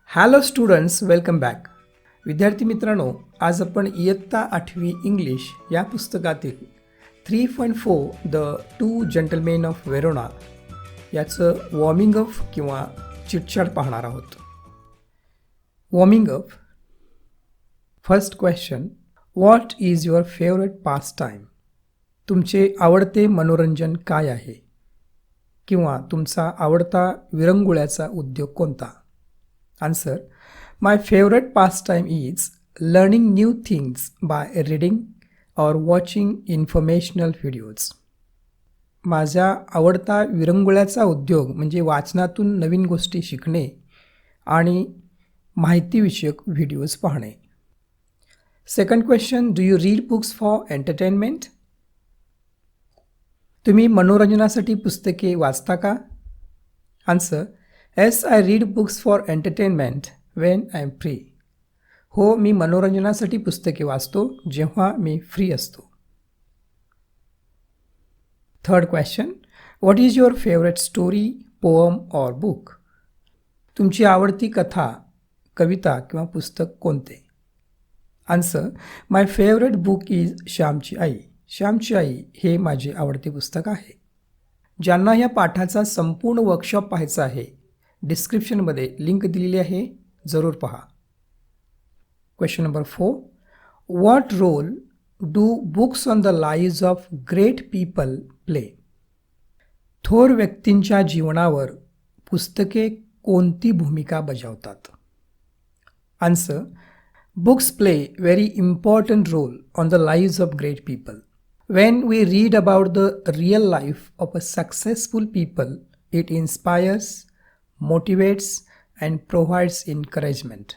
Hello students, welcome back. विद्यार्थी मित्रांनो, आज आपण इयत्ता 8वी इंग्लिश या पुस्तकातील 3.4 the two gentlemen of Verona याचं वॉर्मिंग अप किंवा चिटचॅट पाहणार आहोत. Warming up. First question, what is your favourite pass time? तुमचे आवडते मनोरंजन काय आहे? किंवा तुमचा आवडता विरंगुळ्याचा उद्योग कोणता? Answer, my favorite pastime is learning new things by reading or watching informational videos. माझा आवडता विरंगुळ्याचा उद्योग म्हणजे वाचनातून नवीन गोष्टी शिकणे आणि माहितीविषयक व्हिडिओज पाहणे. Second question, do you read books for entertainment? तुम्ही मनोरंजनासाठी पुस्तके वाचता का? Answer, Yes, I read books for entertainment when I am free. हो, मी मनोरंजनासाठी पुस्तके वाचतो जेव्हा मी फ्री असतो. Third question, what is your favourite story, poem or book? तुमची आवडती कथा, कविता किंवा पुस्तक कोणते? Answer, my favourite book is श्यामची आई. श्यामची आई हे माझे आवडते पुस्तक आहे. ज्यांना या पाठाचा संपूर्ण वर्कशॉप पाहायचा आहे, डिस्क्रिप्शनमध्ये लिंक दिलेली आहे, जरूर पहा. Question number 4, what role do books on the lives of great people play? थोर व्यक्तींच्या जीवनावर पुस्तके कोणती भूमिका बजावतात? Answer, books play very important role on the lives of great people. When we read about the real life of a successful people, it inspires, motivates, and provides encouragement.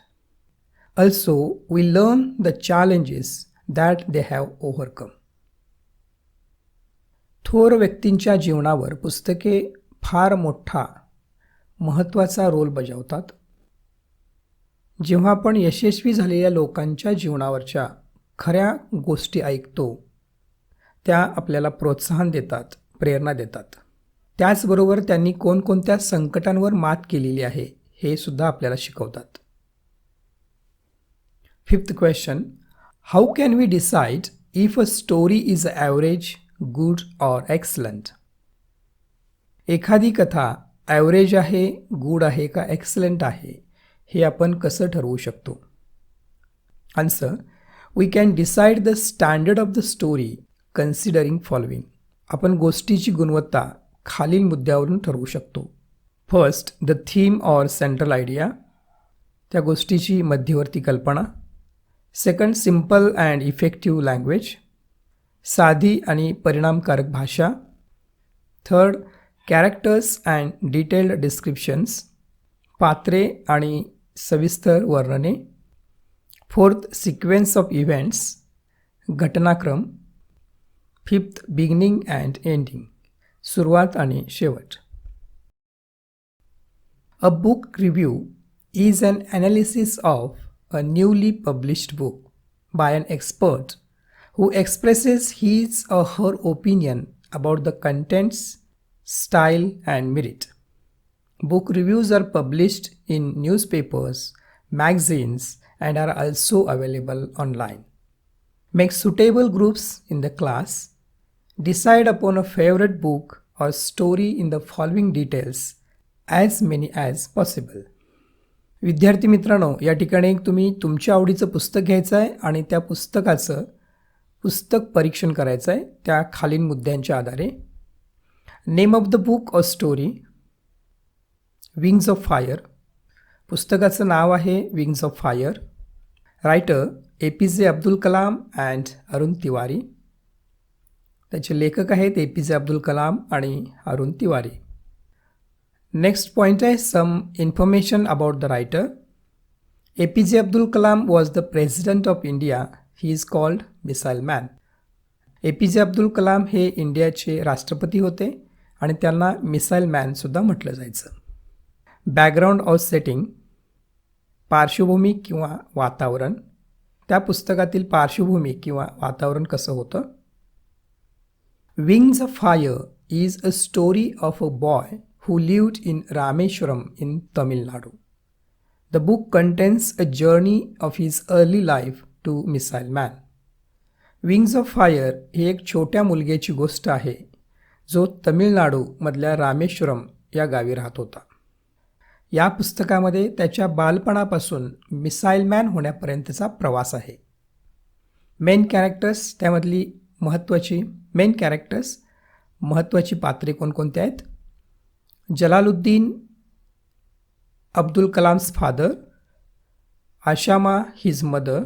Also, we learn the challenges that they have overcome. थोर व्यक्तींच्या जीवनावर पुस्तके फार मोठा महत्त्वाचा role बजावतात. जेव्हा आपण यशस्वी झालेल्या लोकांच्या जीवनावरच्या खऱ्या गोष्टी ऐकतो, त्या आपल्याला प्रोत्साहन देतात, प्रेरणा देतात. त्याचबरोबर त्यांनी कोणकोणत्या संकटांवर मात केलेली आहे हे सुद्धा आपल्याला शिकवतात. Fifth question, how can we decide if a story is average, good or excellent? एखादी कथा ॲव्हरेज आहे, गुड आहे का एक्सलंट आहे हे आपण कसं ठरवू शकतो? Answer, we can decide the standard of the story considering following. आपण गोष्टीची गुणवत्ता खालील मुद्द्यावरून ठरवू शकतो. First, the theme or central idea, त्या गोष्टीची मध्यवर्ती कल्पना. Second, simple and effective language, साधी आणि परिणामकारक भाषा. Third, characters and detailed descriptions, पात्रे आणि सविस्तर वर्णने. फोर्थ, सिक्वेन्स ऑफ इव्हेंट्स, घटनाक्रम. फिफ्थ, बिगिनिंग अँड एंडिंग, सुरुवात आणि शेवट. A book review is an analysis of a newly published book by an expert who expresses his or her opinion about the contents, style, and merit. Book reviews are published in newspapers, magazines, and are also available online. Make suitable groups in the class. Decide upon a favorite book or story in the following details, as many as possible. विद्यार्थी मित्रांनो, या ठिकाणी तुम्ही तुमच्या आवडीचं पुस्तक घ्यायचं आहे आणि त्या पुस्तकाचं पुस्तक परीक्षण करायचं आहे त्या खालील मुद्द्यांच्या आधारे. Name of the book or story, wings of fire, पुस्तकाचं नाव आहे wings of fire. Writer APJ Abdul Kalam and Arun Tiwari, त्याचे लेखक आहेत APJ अब्दुल कलाम आणि अरुण तिवारी. नेक्स्ट पॉईंट आहे some information about the writer. APJ Abdul Kalam was the president of India. He is called missile man. APJ Abdul Kalam हे इंडियाचे राष्ट्रपती होते आणि त्यांना मिसाईल मॅनसुद्धा म्हटलं जायचं. बॅकग्राऊंड ऑर सेटिंग, पार्श्वभूमी किंवा वातावरण, त्या पुस्तकातील पार्श्वभूमी किंवा वातावरण कसं होतं. Wings of fire is a story of a boy who lived in Rameswaram in Tamil Nadu. The book contains a journey of his early life to Missile Man. Wings of fire ही एक छोट्या मुलग्याची गोष्ट आहे जो तमिळनाडूमधल्या रामेश्वरम या गावी राहत होता. या पुस्तकामध्ये त्याच्या बालपणापासून मिसाईल मॅन होण्यापर्यंतचा प्रवास आहे. मेन कॅरेक्टर्स त्यामधली महत्त्वाची पात्रे कोणकोणती आहेत? जलालुद्दीन अब्दुल कलाम्स फादर, आशामा his mother,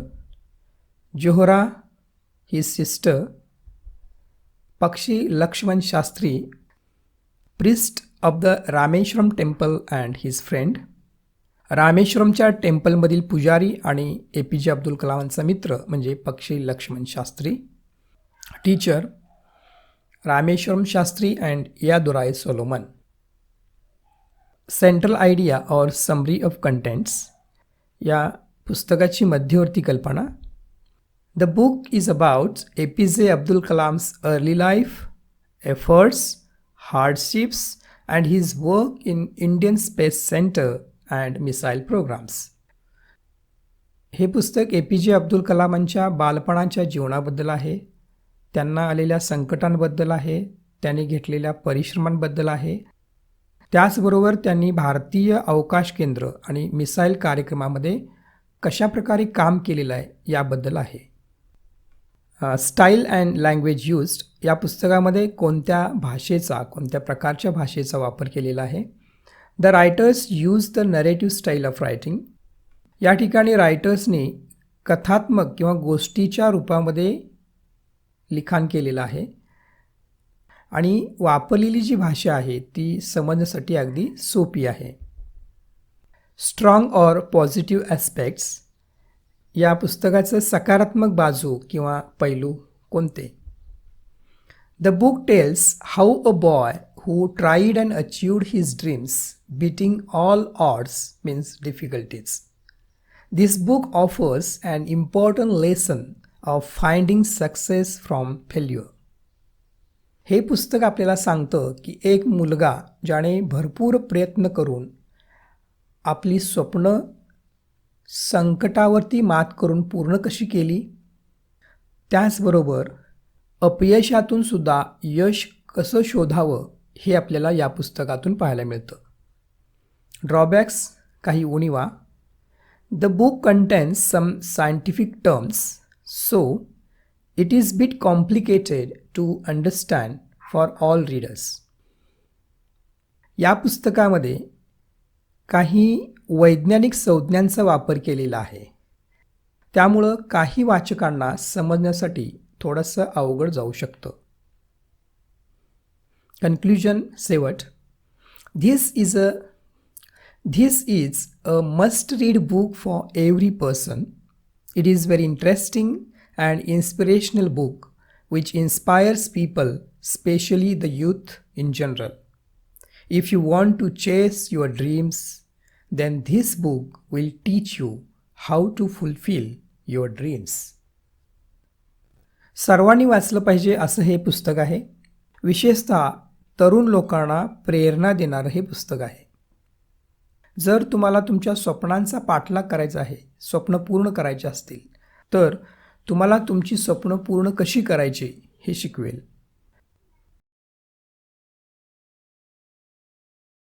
Zohra his sister, Pakshi Lakshman Shastri, priest of the Rameshwaram temple and his friend, रामेश्वरमच्या टेम्पलमधील पुजारी आणि APJ अब्दुल कलामांचा मित्र म्हणजे Pakshi Lakshmana Shastri, teacher Rameswaram Shastri and Yadurai Solomon. Central idea और समरी ऑफ कंटेंट्स. या पुस्तकाची मध्यवर्ती कल्पना. The book is about APJ Abdul Kalam's early life, efforts, hardships, and his work in Indian Space Center and missile programs. हे पुस्तक APJ अब्दुल कलामांच्या बालपणाच्या जीवनाबद्दल आहे, त्यांना आलेल्या संकटांबद्दल आहे, त्यांनी घेतलेल्या परिश्रमांबद्दल आहे. त्याचबरोबर त्यांनी भारतीय अवकाश केंद्र आणि मिसाईल कार्यक्रमामध्ये कशाप्रकारे काम केलेलं आहे याबद्दल आहे. Style and language used. या पुस्तकामध्ये कोणत्या प्रकारच्या भाषेचा वापर केलेला आहे. The writers use the narrative style of writing. या ठिकाणी रायटर्सनी कथात्मक किंवा गोष्टीच्या रूपामध्ये लिखाण केलेलं आहे आणि वापरलेली जी भाषा आहे ती समजण्यासाठी अगदी सोपी आहे. Strong or positive aspects. या पुस्तकाचं सकारात्मक बाजू किंवा पैलू कोणते? The book tells how a boy who tried and achieved his dreams beating all odds means difficulties. This book offers an important lesson of finding success from failure. हे पुस्तक आपल्याला सांगतं की एक मुलगा ज्याने भरपूर प्रयत्न करून आपली स्वप्न संकटावरती मात करून पूर्ण कशी केली, त्याचबरोबर अपयशातून सुद्धा यश कसं शोधावं हे आपल्याला या पुस्तकातून पाहायला मिळतं. ड्रॉबॅक्स, काही उणिवा. The book contains some scientific terms, so it is bit complicated to understand for all readers. या पुस्तकामध्ये काही वैज्ञानिक संज्ञांचा वापर केलेला आहे, त्यामुळं काही वाचकांना समजण्यासाठी थोडंसं अवघड जाऊ शकतं. कन्क्ल्युजन, शेवट. This is a must-read book for every person. It is very interesting and inspirational book which inspires people, especially the youth in general. If you want to chase your dreams, then this book will teach you how to fulfill your dreams. सर्वांनी वाचलं पाहिजे असं हे पुस्तक आहे. विशेषतः तरुण लोकांना प्रेरणा देणारं हे पुस्तक आहे. जर तुम्हाला तुमच्या स्वप्नांचा पाठलाग करायचा आहे, स्वप्न पूर्ण करायचे असतील, तर तुम्हाला तुमची स्वप्न पूर्ण कशी करायची हे शिकवेल.